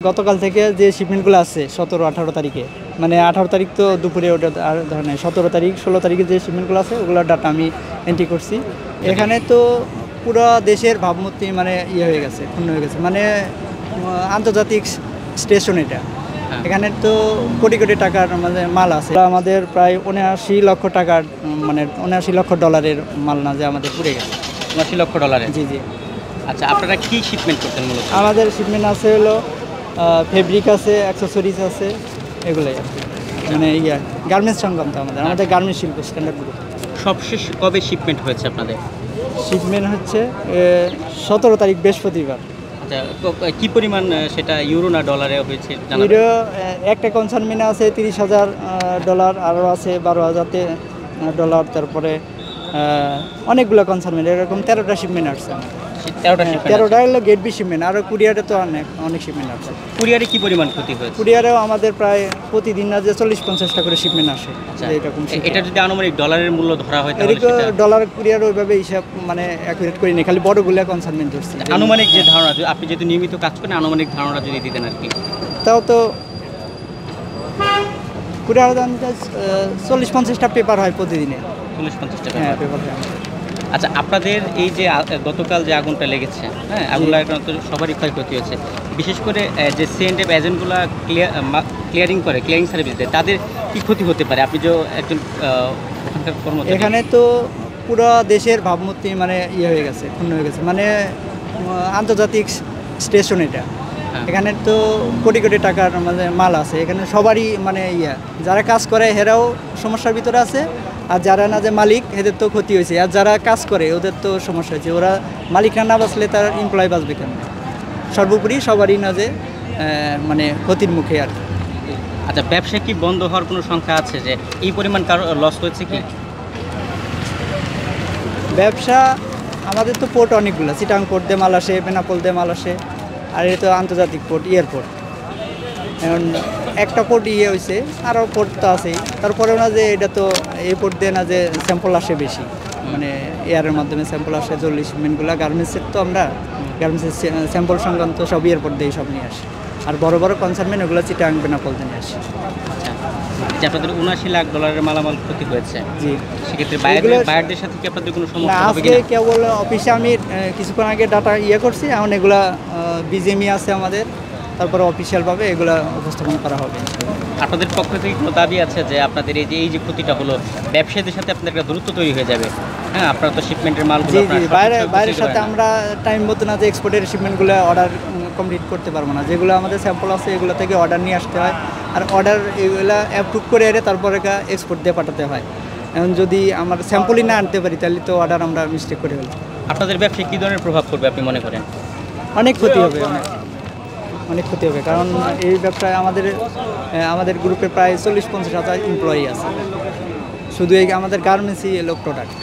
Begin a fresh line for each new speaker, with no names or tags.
গতকাল থেকে যে শিপমেন্টগুলো আছে 17-18 তারিখে, মানে 18 তারিখ তো দুপুরে ওটা আর ধরনের 17 তারিখ 16 তারিখে যে শিপমেন্টগুলো আছে ওগুলোর ডাটা আমি এন্ট্রি করছি। এখানে তো পুরো দেশের ভাবমূর্তি মানে হয়ে গেছে, ক্ষুণ্ণ হয়ে গেছে, মানে আন্তর্জাতিক স্টেশন এটা। এখানে তো কোটি কোটি টাকার মানে মাল আছে, আমাদের প্রায় 79 লক্ষ টাকার মানে 79 লক্ষ ডলারের মাল না যে আমাদের পুড়ে গেছে।
79 লক্ষ ডলারের?
জি জি।
আচ্ছা, আপনারা কি শিপমেন্ট করতেন মূলত?
আমাদের শিপমেন্ট আছে হলো ফেব্রিক আছে, অ্যাক্সেসরিজ আছে, এগুলোই আর কি, মানে গার্মেন্টস সংক্রান্ত আমাদের গার্মেন্টস শিল্প স্ট্যান্ডার্ড গ্রুপ।
সবশেষ কবে শিপমেন্ট হয়েছে আপনাদের?
শিপমেন্ট হচ্ছে 17 তারিখ বৃহস্পতিবার।
আচ্ছা, কী পরিমাণ সেটা ইউরো না ডলারে হয়েছে?
ইউরো একটা কনসার্নমেন্ট আছে $30,000 আরও আছে $12,000 তারপরে অনেকগুলো কনসার্নমেন্ট, এরকম 13টা শিপমেন্ট আসছে। 13টা হলো গেট বি শিপমেন্ট, আরও কুরিয়ারে তো অনেক শিপমেন্ট আছে।
কুরিয়ারে কি পরিমাণ ক্ষতি হয়েছে?
কুরিয়ারেও আমাদের প্রায় প্রতিদিন না যে 40-50টা করে শিপমেন্ট আসে। এরকম
এটা যদি আনুমানিক ডলারের মূল্য ধরা হয়
তাহলে ডলার কুরিয়ার ওইভাবে হিসাব মানে অ্যাকুরেট করি না, খালি বড়গুলো কনসার্নমেন্ট ধরছি।
আনুমানিক যে ধারণা, আপনি যেহেতু নিয়মিত কাজ করেন, আনুমানিক ধারণা যদি দিতেন আর কি।
তাও তো কুরিয়ার 40-50টা পেপার হয় প্রতিদিনে।
40-50টা?
হ্যাঁ, পেপার হয়।
আচ্ছা, আপনাদের এই যে গতকাল যে আগুনটা লেগেছে, হ্যাঁ, আগুন লাগার কারণে তো সবারই ক্ষয়ক্ষতি হয়েছে, বিশেষ করে যে সিএনএফ এজেন্টগুলো ক্লিয়ারিং সার্ভিস দেয়, তাদের কী ক্ষতি হতে পারে? আপনি যে একজন ওখানকার কর্মচারী।
এখানে তো পুরো দেশের ভাবমূর্তি মানে হয়ে গেছে, ক্ষুণ্ণ হয়ে গেছে, মানে আন্তর্জাতিক স্টেশন এটা। এখানে তো কোটি কোটি টাকার মানে মাল আছে, এখানে সবারই মানে যারা কাজ করে এরাও সমস্যার ভিতরে আছে, আর যারা না যে মালিক এদের তো ক্ষতি হয়েছে, আর যারা কাজ করে ওদের তো সমস্যা হয়েছে। ওরা মালিকরা না বাঁচলে তার এমপ্লয় বাঁচবে কেন? সর্বোপরি সবারই না যে মানে ক্ষতির মুখে আর কি।
আচ্ছা, ব্যবসা কি বন্ধ হওয়ার কোনো সংখ্যা আছে যে এই পরিমাণ কারো লস হয়েছে কি?
ব্যবসা আমাদের তো পোর্ট অনেকগুলো, চিটাং পোর্ট দিয়ে মাল আসে, বেনাপোল দিয়ে মাল আসে, আর এটা তো আন্তর্জাতিক পোর্ট, এয়ারপোর্ট। এখন একটা পোর্ট হয়েছে, আরও পোর্ট তো আছেই। তারপরেও না যে এটা তো এই পোর্ট দিয়ে না যে স্যাম্পল আসে বেশি, মানে এয়ারের মাধ্যমে স্যাম্পল আসে। 40 শিপমেন্টগুলো গার্মেন্টসের, তো আমরা গার্মেন্টসের স্যাম্পল সংক্রান্ত সব এয়ারপোর্ট দিয়ে সব নিয়ে আসি, আর বড় বড় কনসার্নমেন্ট ওগুলো চিটাং বেনাপোল দিয়ে নিয়ে আসি।
আচ্ছা, যে আপনাদের 79 লাখ ডলারের মালামাল ক্ষতি হয়েছে,
জি,
সেক্ষেত্রে বায়ারদের সাথে কি আপনাদের কোনো সমস্যা হবে
আজকে কেবল অফিসে আমি কিছুক্ষণ আগে ডাটা করছি, এখন এগুলা বিজিএমই আছে আমাদের, তারপরে অফিসিয়ালভাবে এগুলো উপস্থাপন করা হবে।
আপনাদের পক্ষ থেকে কোনো দাবি আছে যে আপনাদের এই যে ক্ষতিটা হলো, ব্যবসায়ীদের সাথে আপনাদের একটা দূরত্ব তৈরি হয়ে যাবে? হ্যাঁ, আপনারা তো শিপমেন্টের মাল
বাইরের সাথে আমরা টাইম মতো না যে এক্সপোর্টের শিপমেন্টগুলো অর্ডার কমপ্লিট করতে পারবো না। যেগুলো আমাদের স্যাম্পল আছে এগুলো থেকে অর্ডার নিয়ে আসতে হয়, আর অর্ডার এগুলো অ্যাপ্রুভ করে এনে তারপরে এক্সপোর্ট দিয়ে পাঠাতে হয়। এখন যদি আমরা স্যাম্পলই না আনতে পারি তাহলে তো অর্ডার আমরা মিস্টেক করে ফেলি।
আপনাদের ব্যবসায় কী ধরনের প্রভাব পড়বে আপনি মনে করেন?
অনেক ক্ষতি হবে, অনেক ক্ষতি হবে, কারণ এই ব্যবসায় আমাদের গ্রুপে প্রায় 40-50 হাজার এমপ্লয়ি আছে, শুধু এই আমাদের গার্মেন্টসই লোক প্রোডাক্ট।